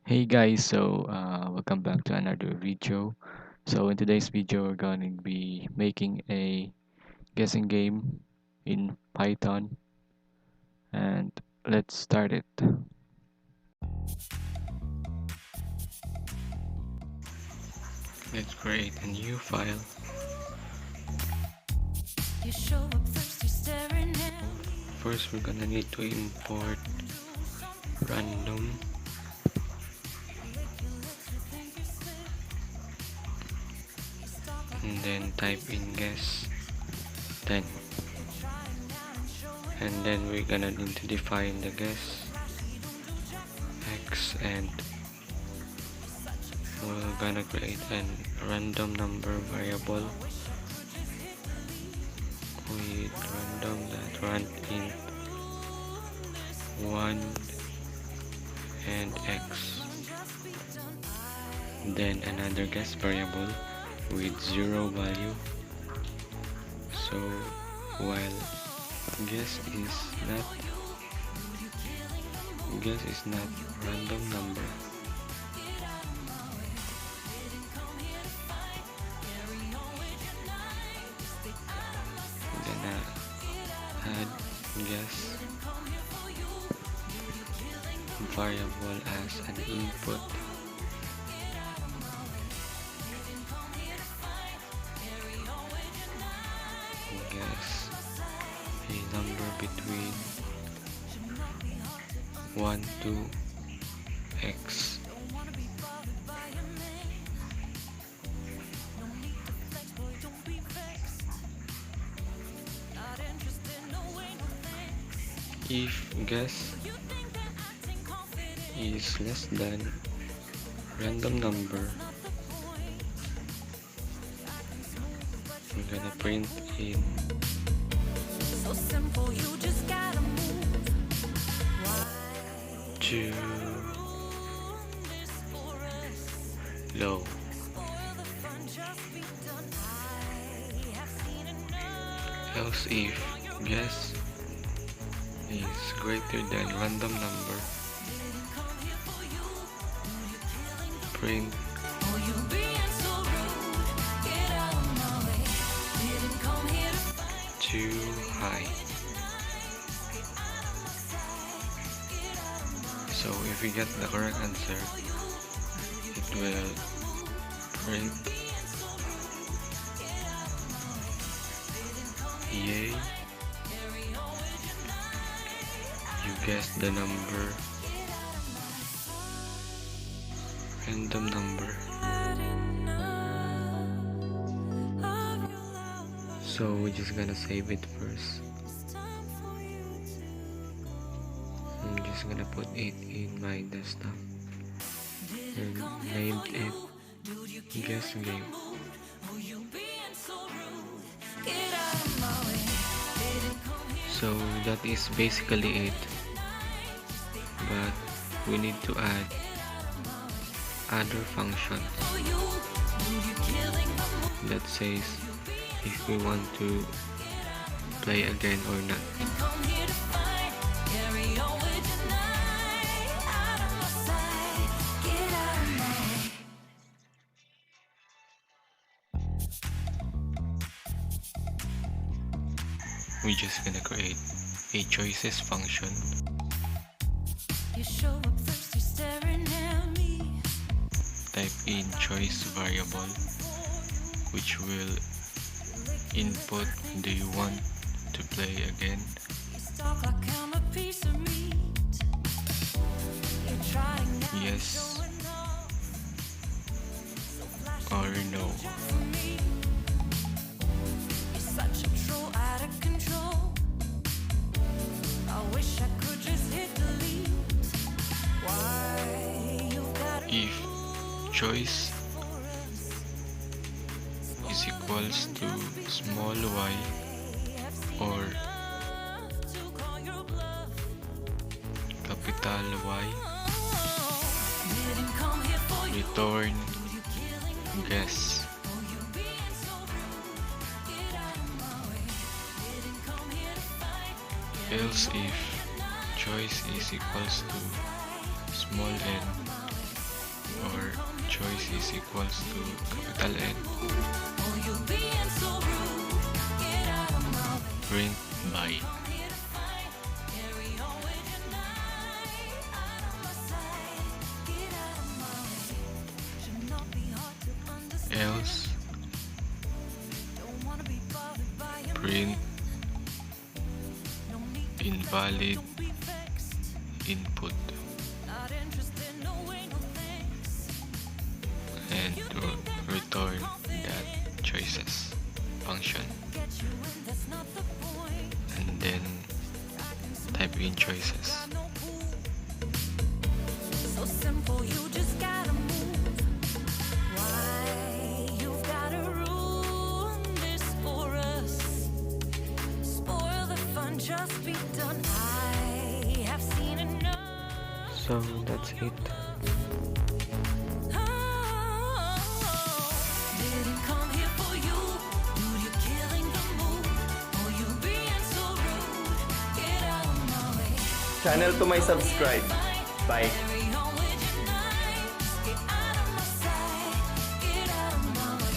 Hey guys, welcome back to another video. In today's video, we're going to be making a guessing game in Python, and let's start it. Let's create a new file. First, we're gonna need to import random, and then type in guess 10, and then we're gonna need to define the guess x, and we're gonna create a random number variable with random that run int 1 and x, then another guess variable with 0 value. So while guess is not random number, I'm gonna add guess variable as an input. Guess a number between 1 to x. If guess is less than random number, I'm gonna print in too low. Else if guess is greater than random number, print too high. So if we get the correct answer, it will print yay, you guessed the number, random number. So we're just gonna save it first. I'm just gonna put it in my desktop and named it guess game. So that is basically it, but we need to add other function that says if we want to play again or not. We're just gonna create a choices function. Type in choice variable, which will input do you want to play again, yes or no. If choice is equals to small y or capital Y, return guess. Else if choice is equals to small n or choice is equals to capital N. Print by. Else print invalid input and to return that choices function, and then type in choices. So simple, you just gotta move. Why you've gotta ruin this for us? Spoil the fun, just be done. I have seen enough. So that's it. Didn't come here for you. Dude, you're killing the mood. Oh, you being so rude. Get out of my way. Channel to my subscribe. Bye. Carry on with